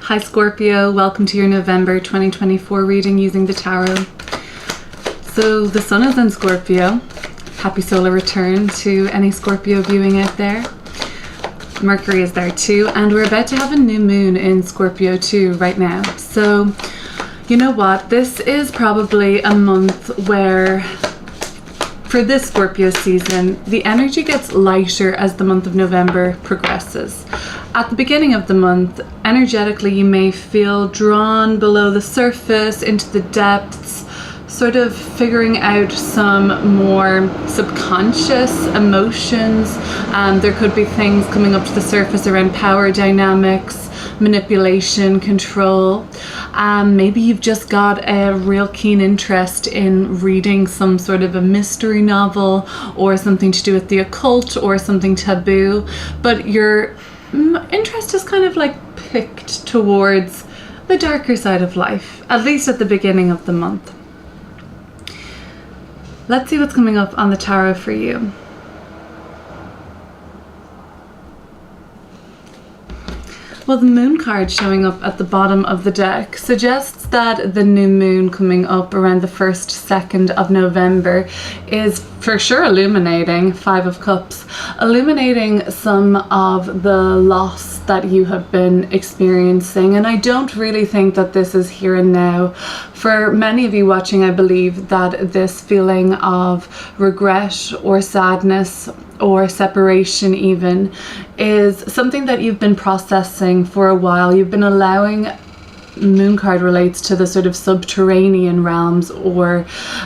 Hi Scorpio, welcome to your November 2024 reading using the tarot. So the sun is in Scorpio. Happy solar return to any Scorpio viewing out there. Mercury is there too, and we're about to have a new moon in Scorpio too right now. So you know what, this is probably a month where, for this Scorpio season, the energy gets lighter as the month of November progresses. At the beginning of the month, energetically you may feel drawn below the surface into the depths, sort of figuring out some more subconscious emotions. There could be things coming up to the surface around power dynamics, manipulation, control. Maybe you've just got a real keen interest in reading some sort of a mystery novel or something to do with the occult or something taboo, but your interest is kind of like picked towards the darker side of life, at least at the beginning of the month. Let's see what's coming up on the tarot for you. Well, the moon card showing up at the bottom of the deck suggests that the new moon coming up around the 1st, 2nd of November is for sure illuminating, 5 of Cups, illuminating some of the loss that you have been experiencing. And I don't really think that this is here and now. For many of you watching, I believe that this feeling of regret or sadness or separation even is something that you've been processing for a while. You've been allowing, moon card relates to the sort of subterranean realms or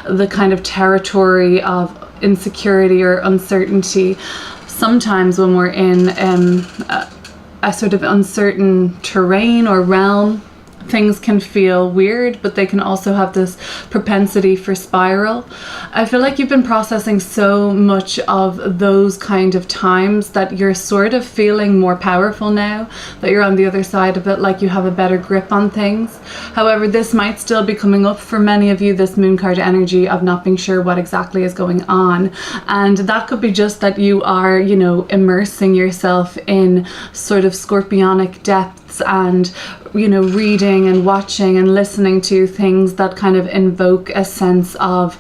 the kind of territory of insecurity or uncertainty. Sometimes when we're in a sort of uncertain terrain or realm, things can feel weird, but they can also have this propensity for spiral. I feel like you've been processing so much of those kind of times that you're sort of feeling more powerful now, that you're on the other side of it, like you have a better grip on things. However, this might still be coming up for many of you, this moon card energy of not being sure what exactly is going on. And that could be just that you are, you know, immersing yourself in sort of scorpionic depths and, you know, reading and watching and listening to things that kind of invoke a sense of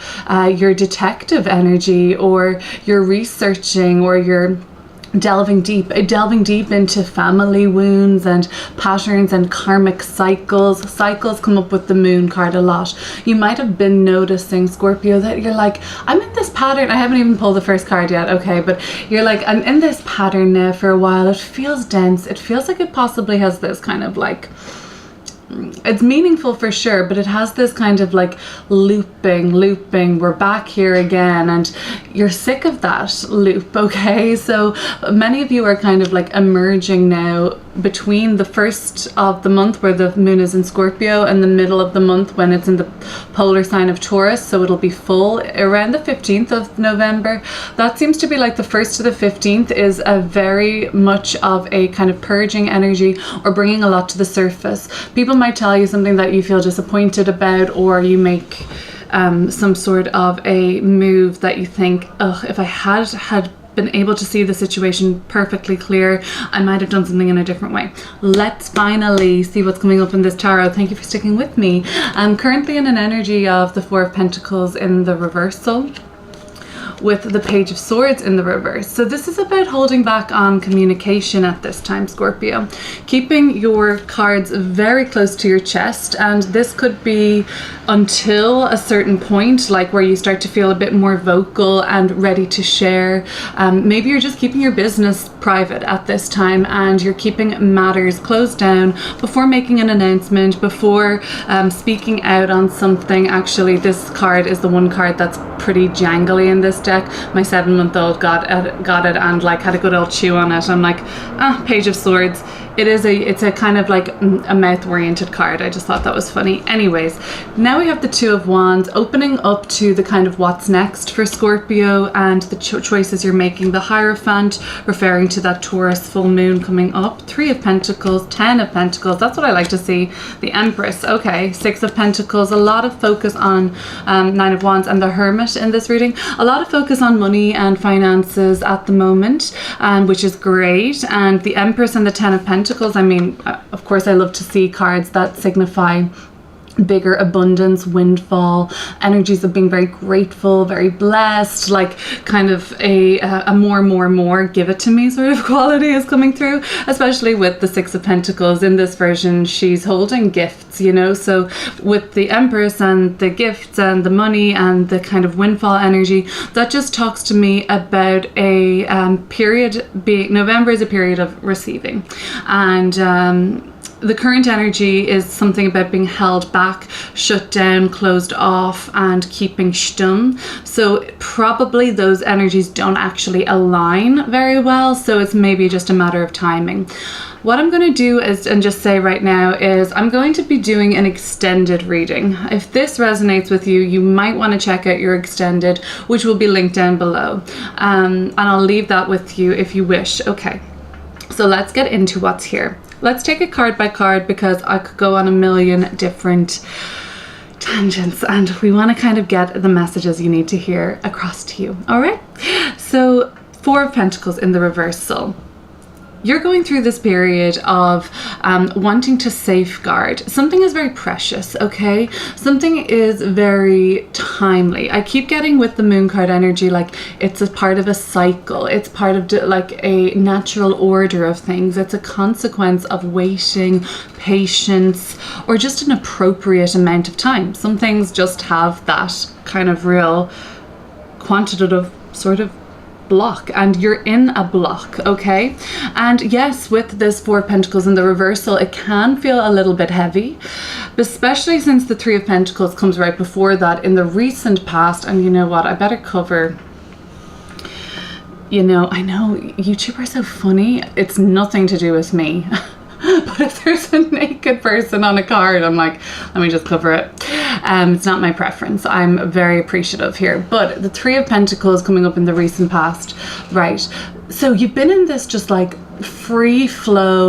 your detective energy, or you're researching, or you're delving deep into family wounds and patterns and karmic cycles. Cycles come up with the moon card a lot. You might have been noticing, Scorpio, that you're like, I'm in this pattern. I haven't even pulled the first card yet, okay, but you're like, I'm in this pattern now for a while. It feels dense. It feels like it possibly has this kind of like, it's meaningful for sure, but it has this kind of like looping, we're back here again, and you're sick of that loop, okay? So many of you are kind of like emerging now between the 1st of the month where the moon is in Scorpio and the middle of the month when it's in the polar sign of Taurus, so it'll be full around the 15th of November. That seems to be like the 1st to the 15th is a very much of a kind of purging energy or bringing a lot to the surface. People might tell you something that you feel disappointed about, or you make some sort of a move that you think, ugh, if I had been able to see the situation perfectly clear, I might have done something in a different way. Let's finally see what's coming up in this tarot. Thank you for sticking with me. I'm currently in an energy of the 4 of Pentacles in the reversal, with the Page of Swords in the reverse. So this is about holding back on communication at this time, Scorpio. Keeping your cards very close to your chest, and this could be until a certain point, like where you start to feel a bit more vocal and ready to share. Maybe you're just keeping your business private at this time, and you're keeping matters closed down before making an announcement, before speaking out on something. Actually, this card is the one card that's pretty jangly in this deck. My 7-month-old got it and like had a good old chew on it. I'm like, Page of Swords. It's a kind of like a mouth-oriented card. I just thought that was funny. Anyways, now we have the 2 of Wands opening up to the kind of what's next for Scorpio and the choices you're making. The Hierophant referring to that Taurus full moon coming up. 3 of Pentacles, 10 of Pentacles. That's what I like to see. The Empress. Okay, 6 of Pentacles. A lot of focus on 9 of Wands and the Hermit in this reading. A lot of focus on money and finances at the moment, which is great. And the Empress and the 10 of Pentacles Pentacles, I mean, of course I love to see cards that signify bigger abundance, windfall, energies of being very grateful, very blessed, like kind of a more, give it to me sort of quality is coming through, especially with the Six of Pentacles. In this version, she's holding gifts, you know, so with the Empress and the gifts and the money and the kind of windfall energy, that just talks to me about a period being, November is a period of receiving, and the current energy is something about being held back, shut down, closed off, and keeping stumm. So probably those energies don't actually align very well. So it's maybe just a matter of timing. What I'm going to do is, and just say right now, is I'm going to be doing an extended reading. If this resonates with you, you might want to check out your extended, which will be linked down below. And I'll leave that with you if you wish. Okay, so let's get into what's here. Let's take it card by card, because I could go on a million different tangents, and we want to kind of get the messages you need to hear across to you. All right. So Four of Pentacles in the reversal. You're going through this period of wanting to safeguard. Something is very precious, okay? Something is very timely. I keep getting with the Moon card energy, like it's a part of a cycle. It's part of like a natural order of things. It's a consequence of waiting, patience, or just an appropriate amount of time. Some things just have that kind of real quantitative sort of block, and you're in a block, okay? And yes, with this Four of Pentacles in the reversal, it can feel a little bit heavy, especially since the Three of Pentacles comes right before that in the recent past. And you know what, I better cover, you know, I know YouTube are so funny, it's nothing to do with me. But if there's a naked person on a card, I'm like, let me just cover it. It's not my preference. I'm very appreciative here. But the Three of Pentacles coming up in the recent past, right? So you've been in this just like free flowing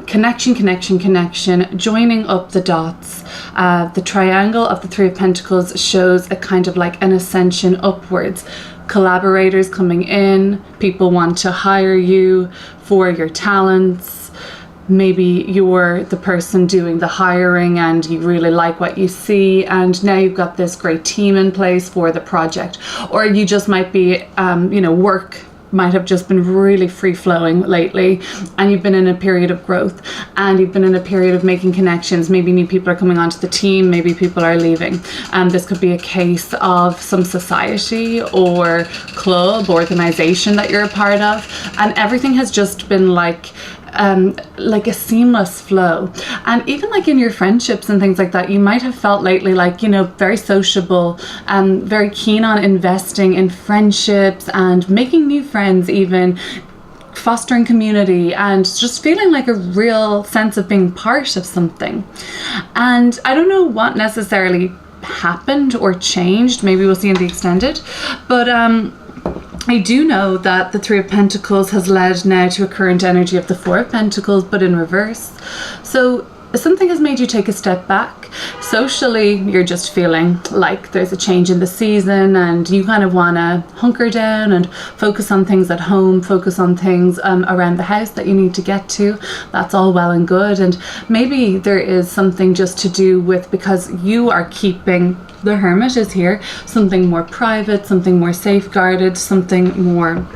connection, joining up the dots. The triangle of the Three of Pentacles shows a kind of like an ascension upwards. Collaborators coming in, people want to hire you for your talents. Maybe you're the person doing the hiring and you really like what you see, and now you've got this great team in place for the project. Or you just might be, you know, work might have just been really free flowing lately, and you've been in a period of growth, and you've been in a period of making connections. Maybe new people are coming onto the team, maybe people are leaving, and this could be a case of some society or club organization that you're a part of, and everything has just been like a seamless flow. And even like in your friendships and things like that, you might have felt lately like, you know, very sociable and very keen on investing in friendships and making new friends, even fostering community, and just feeling like a real sense of being part of something. And I don't know what necessarily happened or changed. Maybe we'll see in the extended, but I do know that the Three of Pentacles has led now to a current energy of the Four of Pentacles, but in reverse. So something has made you take a step back. Socially, you're just feeling like there's a change in the season, and you kind of want to hunker down and focus on things at home, focus on things around the house that you need to get to. That's all well and good. And maybe there is something just to do with, because you are keeping, the Hermit is here, something more private, something more safeguarded, something more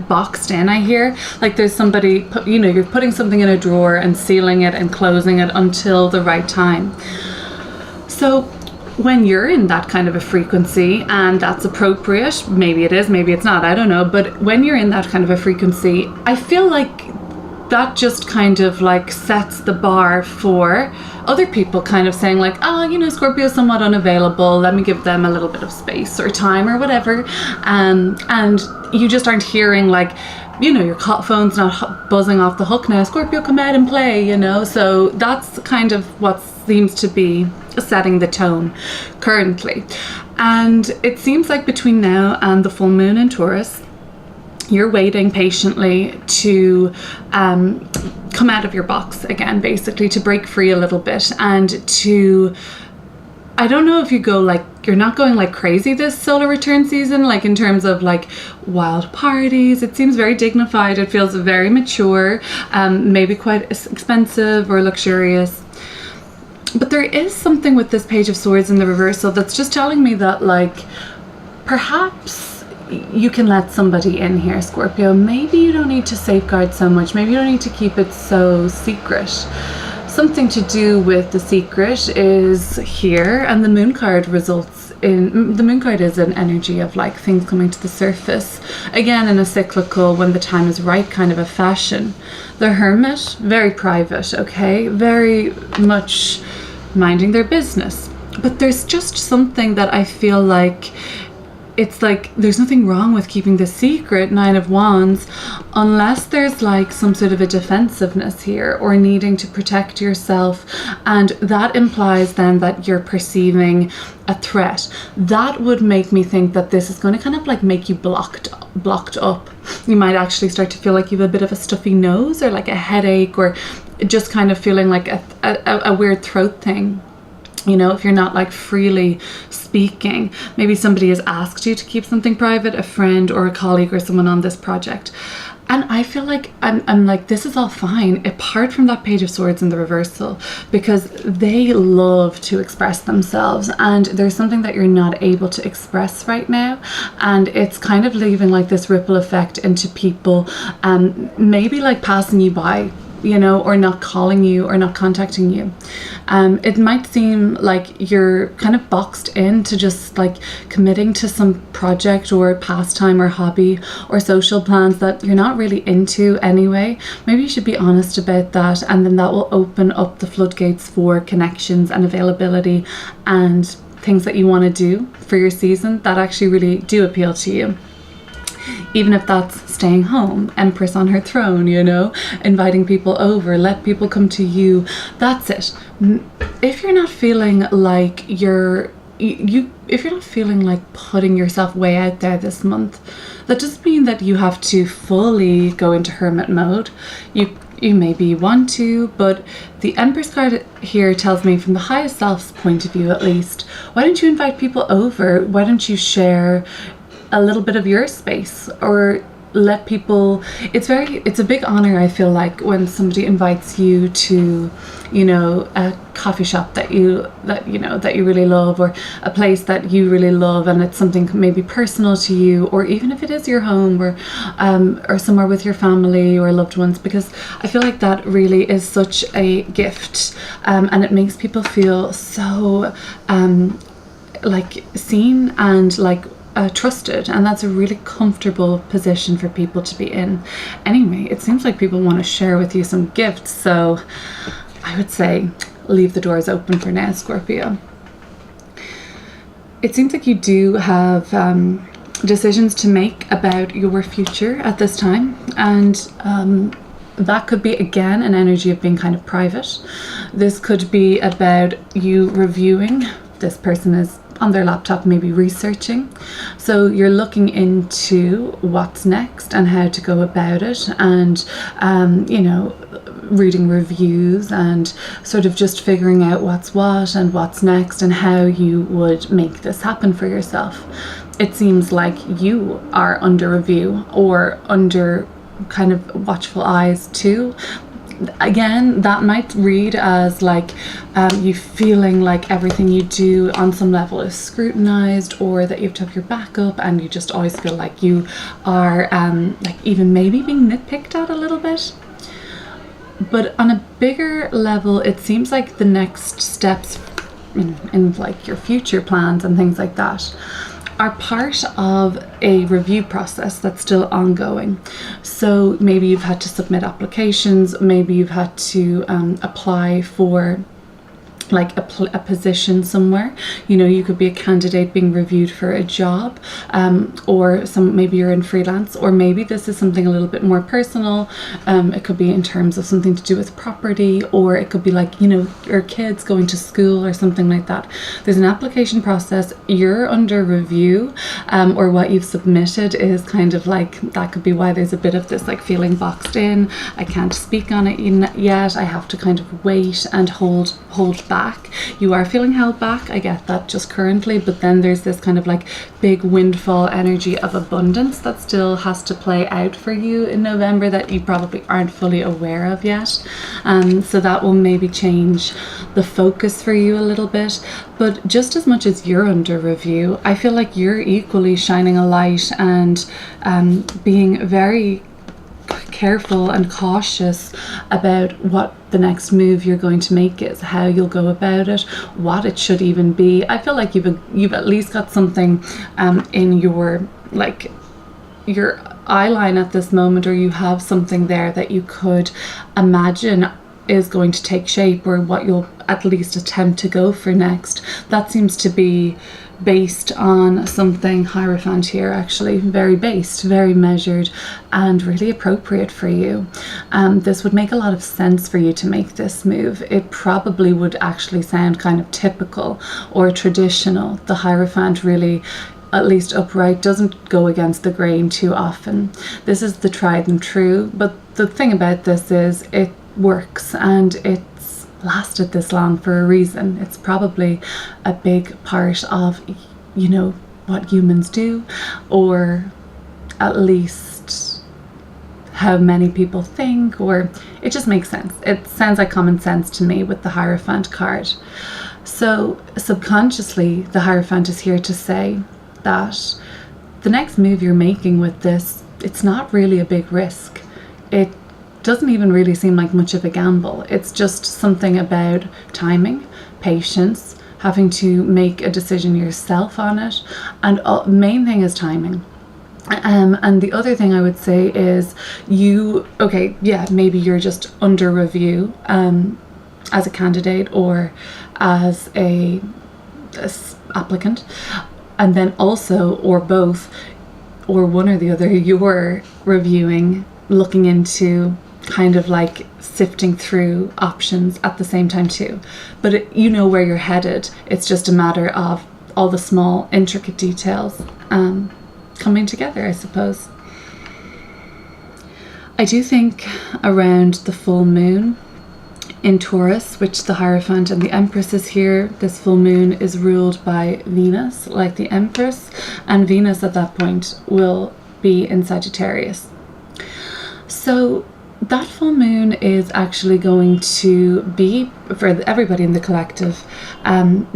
boxed in. I hear like there's somebody, you know, you're putting something in a drawer and sealing it and closing it until the right time. So when you're in that kind of a frequency, and that's appropriate, maybe it is, maybe it's not, I don't know, but when you're in that kind of a frequency, I feel like that just kind of like sets the bar for other people kind of saying like, oh, you know, Scorpio is somewhat unavailable, let me give them a little bit of space or time or whatever. And you just aren't hearing like, you know, your phone's not buzzing off the hook now, Scorpio, come out and play, you know. So that's kind of what seems to be setting the tone currently. And it seems like between now and the full moon in Taurus, you're waiting patiently to come out of your box again, basically to break free a little bit, and to, I don't know if you go like you're not going like crazy this solar return season, like in terms of like wild parties. It seems very dignified. It feels very mature, maybe quite expensive or luxurious. But there is something with this Page of Swords in the reversal that's just telling me that like perhaps you can let somebody in here, Scorpio. Maybe you don't need to safeguard so much. Maybe you don't need to keep it so secret. Something to do with the secret is here, and the Moon card results in, the Moon card is an energy of like things coming to the surface, again in a cyclical, when the time is right kind of a fashion. The Hermit, very private, okay, very much minding their business. But there's just something that I feel like, it's like there's nothing wrong with keeping the secret, 9 of Wands, unless there's like some sort of a defensiveness here or needing to protect yourself, and that implies then that you're perceiving a threat. That would make me think that this is going to kind of like make you blocked up. You might actually start to feel like you have a bit of a stuffy nose or like a headache, or just kind of feeling like a weird throat thing. You know, if you're not like freely speaking, maybe somebody has asked you to keep something private, a friend or a colleague or someone on this project. And I feel like I'm like, this is all fine, apart from that Page of Swords in the reversal, because they love to express themselves, and there's something that you're not able to express right now, and it's kind of leaving like this ripple effect into people, maybe like passing you by, you know, or not calling you or not contacting you. It might seem like you're kind of boxed into just like committing to some project or pastime or hobby or social plans that you're not really into anyway. Maybe you should be honest about that, and then that will open up the floodgates for connections and availability and things that you want to do for your season that actually really do appeal to you. Even if that's staying home, Empress on her throne, you know, inviting people over, let people come to you. That's it. If you're not feeling like if you're not feeling like putting yourself way out there this month, that doesn't mean that you have to fully go into hermit mode. You maybe want to, but the Empress card here tells me, from the highest self's point of view at least, why don't you invite people over? Why don't you share a little bit of your space, or let people, it's a big honor, I feel like, when somebody invites you to, you know, a coffee shop that you really love, or a place that you really love, and it's something maybe personal to you, or even if it is your home, or somewhere with your family or loved ones, because I feel like that really is such a gift, and it makes people feel so like seen and like trusted, and that's a really comfortable position for people to be in. Anyway, it seems like people want to share with you some gifts, so I would say leave the doors open for now, Scorpio. It seems like you do have decisions to make about your future at this time, and that could be, again, an energy of being kind of private. This could be about you reviewing. This person is on their laptop, maybe researching, so you're looking into what's next and how to go about it, and you know, reading reviews and sort of just figuring out what's what and what's next and how you would make this happen for yourself. It seems like you are under review or under kind of watchful eyes too. Again, that might read as like you feeling like everything you do on some level is scrutinized, or that you have to have your back up, and you just always feel like you are like even maybe being nitpicked at a little bit. But on a bigger level, it seems like the next steps in like your future plans and things like that are part of a review process that's still ongoing. So maybe you've had to submit applications, maybe you've had to apply for like a position somewhere. You know, you could be a candidate being reviewed for a job, or maybe you're in freelance, or maybe this is something a little bit more personal. It could be in terms of something to do with property, or it could be like, you know, your kids going to school or something like that. There's an application process, you're under review, or what you've submitted is kind of like, that could be why there's a bit of this like feeling boxed in. I can't speak on it yet, I have to kind of wait and hold back back. You are feeling held back, I get that just currently, but then there's this kind of like big windfall energy of abundance that still has to play out for you in November that you probably aren't fully aware of yet. So that will maybe change the focus for you a little bit. But just as much as you're under review, I feel like you're equally shining a light and being very careful and cautious about what the next move you're going to make is, how you'll go about it, what it should even be. I feel like you've at least got something in your eye line at this moment, or you have something there that you could imagine is going to take shape, or what you'll at least attempt to go for next. That seems to be based on something Hierophant here, actually very based, very measured, and really appropriate for you. This would make a lot of sense for you to make this move. It probably would actually sound kind of typical or traditional. The Hierophant really, at least upright, doesn't go against the grain too often. This is the tried and true, but the thing about this is it works, and it's lasted this long for a reason. It's probably a big part of, you know, what humans do, or at least how many people think, or it just makes sense. It sounds like common sense to me with the Hierophant card. So subconsciously, the Hierophant is here to say that the next move you're making with this, it's not really a big risk. It doesn't even really seem like much of a gamble. It's just something about timing, patience, having to make a decision yourself on it, and main thing is timing. And the other thing I would say is maybe you're just under review as a candidate or as a applicant, and then also, or both, or one or the other, you're reviewing, looking into, kind of like sifting through options at the same time too. But you know where you're headed. It's just a matter of all the small intricate details coming together, I suppose. I do think around the full moon in Taurus, which the Hierophant and the Empress is here, this full moon is ruled by Venus, like the Empress, and Venus at that point will be in Sagittarius. So that full moon is actually going to be, for everybody in the collective,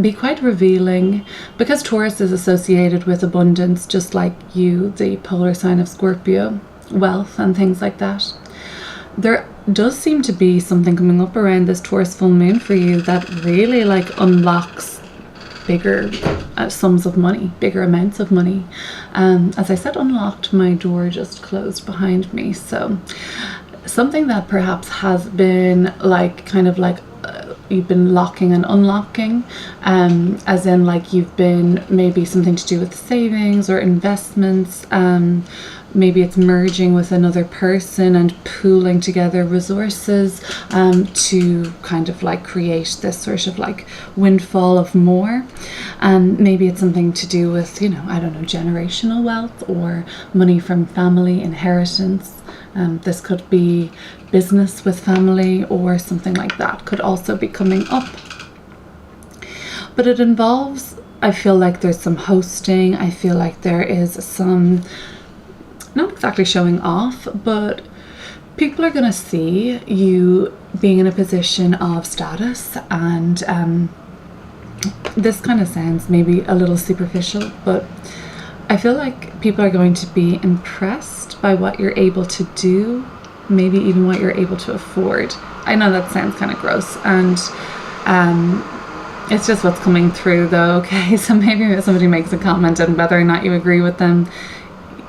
be quite revealing, because Taurus is associated with abundance, just like you, the polar sign of Scorpio, wealth and things like that. There does seem to be something coming up around this Taurus full moon for you that really like unlocks bigger sums of money, bigger amounts of money. As I said, unlocked, my door just closed behind me. So something that perhaps has been like kind of like you've been locking and unlocking, as in like you've been maybe something to do with savings or investments. Maybe it's merging with another person and pooling together resources to kind of like create this sort of like windfall of more. Maybe it's something to do with, you know, I don't know, generational wealth or money from family, inheritance. This could be business with family or something like that could also be coming up. But it involves, I feel like there's some hosting. I feel like there is some, not exactly showing off, but people are going to see you being in a position of status, and this kind of sounds maybe a little superficial, but I feel like people are going to be impressed by what you're able to do, maybe even what you're able to afford. I know that sounds kind of gross, and it's just what's coming through though, okay? So maybe if somebody makes a comment and whether or not you agree with them,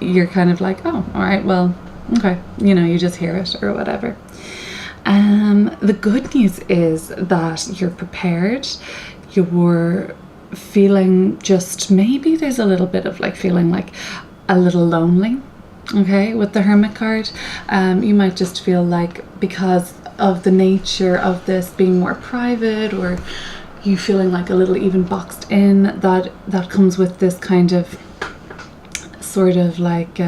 you're kind of like, oh, all right, well, okay, you know, you just hear it or whatever. The good news is that you're prepared. You're feeling just, maybe there's a little bit of like feeling like a little lonely, okay, with the Hermit card. You might just feel like, because of the nature of this being more private, or you feeling like a little even boxed in, that comes with this kind of sort of like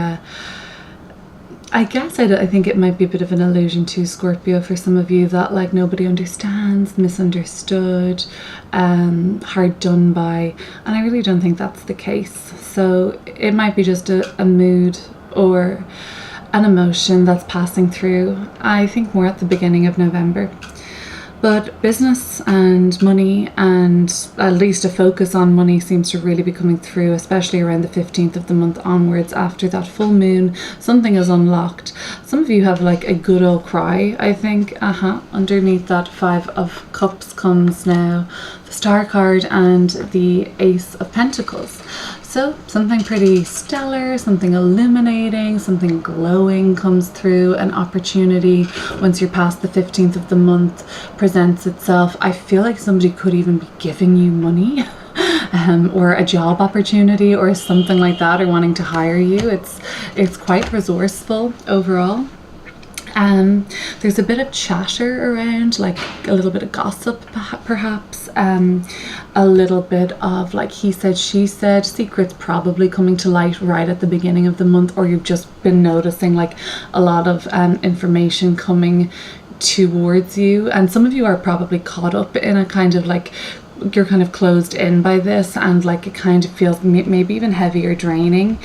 I guess I think it might be a bit of an allusion to Scorpio for some of you, that like nobody understands, misunderstood, hard done by, and I really don't think that's the case. So it might be just a mood or an emotion that's passing through, I think more at the beginning of November. But business and money, and at least a focus on money, seems to really be coming through, especially around the 15th of the month onwards. After that full moon, something is unlocked. Some of you have like a good old cry, I think. Underneath that 5 of Cups comes now the Star card and the Ace of Pentacles. So something pretty stellar, something illuminating, something glowing comes through. An opportunity, once you're past the 15th of the month, presents itself. I feel like somebody could even be giving you money or a job opportunity or something like that, or wanting to hire you. It's quite resourceful overall. There's a bit of chatter around, like a little bit of gossip perhaps, a little bit of like he said, she said, secrets probably coming to light right at the beginning of the month, or you've just been noticing like a lot of information coming towards you, and some of you are probably caught up in a kind of like, you're kind of closed in by this, and like it kind of feels maybe even heavy or draining.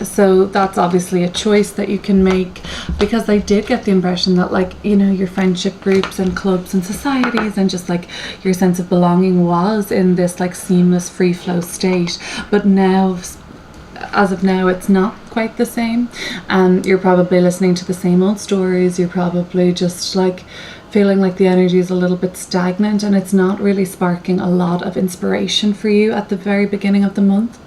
So that's obviously a choice that you can make, because I did get the impression that like, you know, your friendship groups and clubs and societies and just like your sense of belonging was in this like seamless free flow state, but now, as of now, it's not quite the same. You're probably listening to the same old stories. You're probably just like feeling like the energy is a little bit stagnant, and it's not really sparking a lot of inspiration for you at the very beginning of the month.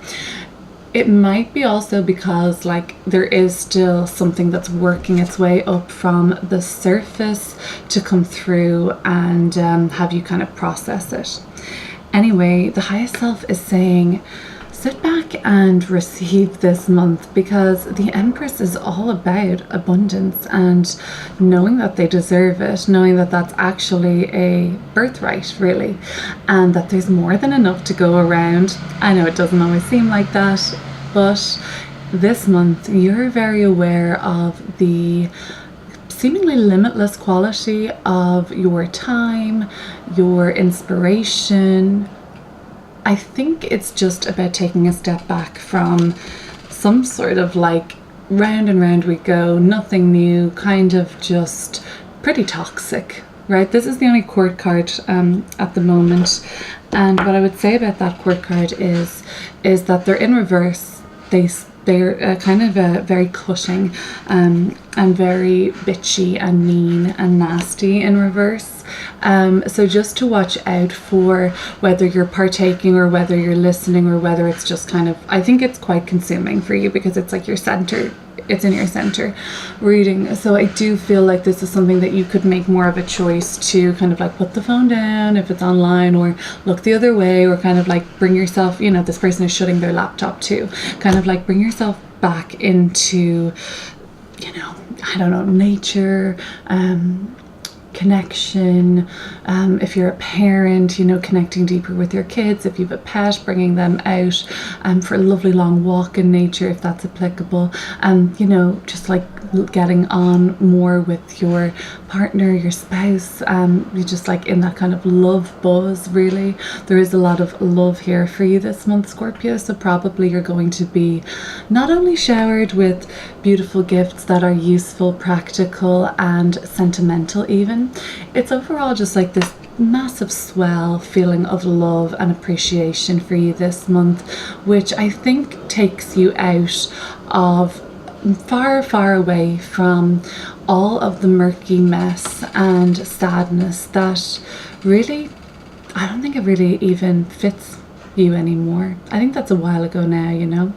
It might be also because like there is still something that's working its way up from the surface to come through and have you kind of process it. Anyway, the highest self is saying, sit back and receive this month, because the Empress is all about abundance and knowing that they deserve it, knowing that that's actually a birthright really, and that there's more than enough to go around. I know it doesn't always seem like that, but this month you're very aware of the seemingly limitless quality of your time, your inspiration. I think it's just about taking a step back from some sort of like round and round we go, nothing new, kind of just pretty toxic, right? This is the only court card at the moment. And what I would say about that court card is that they're in reverse. They're kind of very cutting and very bitchy and mean and nasty in reverse. So just to watch out for whether you're partaking or whether you're listening, or whether it's just kind of, I think it's quite consuming for you, because it's like your center, it's in your center reading. So I do feel like this is something that you could make more of a choice to kind of like put the phone down if it's online, or look the other way, or kind of like bring yourself, you know, this person is shutting their laptop too, kind of like bring yourself back into, you know, I don't know, nature, connection. If you're a parent, you know, connecting deeper with your kids. If you have a pet, bringing them out for a lovely long walk in nature, if that's applicable. You know, just like getting on more with your partner, your spouse. You're just like in that kind of love buzz, really. There is a lot of love here for you this month, Scorpio. So probably you're going to be not only showered with beautiful gifts that are useful, practical, and sentimental even. It's overall just like this massive swell feeling of love and appreciation for you this month, which I think takes you out of far away from all of the murky mess and sadness that really, I don't think it really even fits you anymore. I think that's a while ago now, you know.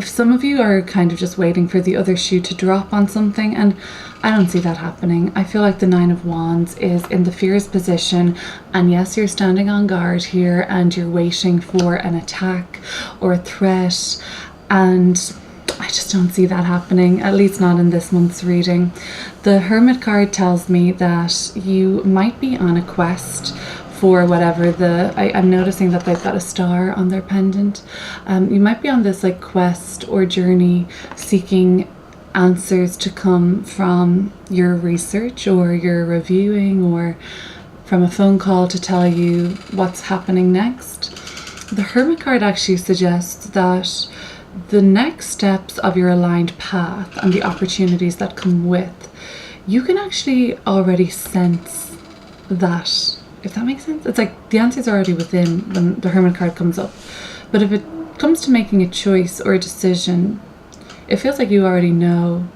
Some of you are kind of just waiting for the other shoe to drop on something, and I don't see that happening. I feel like the Nine of Wands is in the Fear's position, and yes, you're standing on guard here and you're waiting for an attack or a threat, and I just don't see that happening, at least not in this month's reading. The Hermit card tells me that you might be on a quest for whatever I'm noticing that they've got a star on their pendant. You might be on this like quest or journey seeking answers to come from your research or your reviewing or from a phone call to tell you what's happening next. The Hermit card actually suggests that the next steps of your aligned path and the opportunities that come with, you can actually already sense that, if that makes sense. It's like the answer's already within when the Hermit card comes up. But if it comes to making a choice or a decision, it feels like you already know.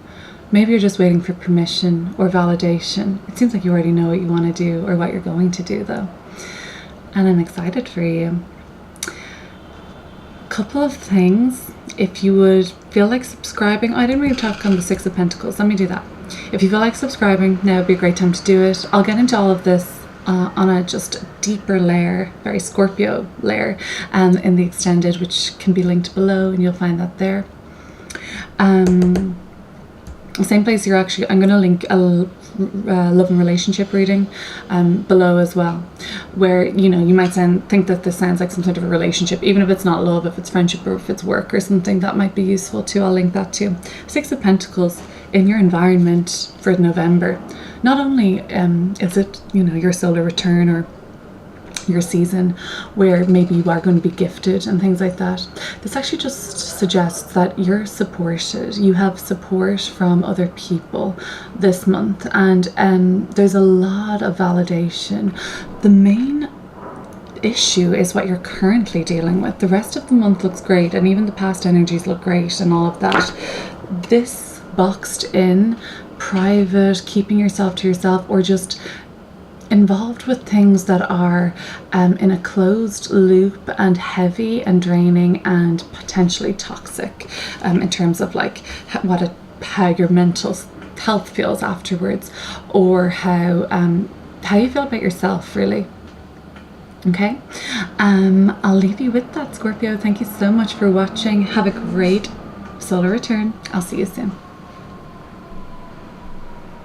Maybe you're just waiting for permission or validation. It seems like you already know what you want to do or what you're going to do though. And I'm excited for you. Couple of things. If you would feel like subscribing, I didn't really talk on the Six of Pentacles. Let me do that. If you feel like subscribing, now would be a great time to do it. I'll get into all of this on a just deeper layer, very Scorpio layer, in the extended, which can be linked below, and you'll find that there. Same place here actually, I'm going to link a love and relationship reading below as well, where you might think that this sounds like some sort of a relationship, even if it's not love, if it's friendship or if it's work or something, that might be useful too. I'll link that too. Six of Pentacles in your environment for November. Not only is it your solar return or your season where maybe you are going to be gifted and things like that, this actually just suggests that you're supported. You have support from other people this month, and there's a lot of validation. The main issue is what you're currently dealing with. The rest of the month looks great, and even the past energies look great and all of that. This boxed in, private, keeping yourself to yourself, or just involved with things that are in a closed loop and heavy and draining and potentially toxic, in terms of like how your mental health feels afterwards, or how you feel about yourself, really. Okay, I'll leave you with that, Scorpio. Thank you so much for watching. Have a great solar return. I'll see you soon.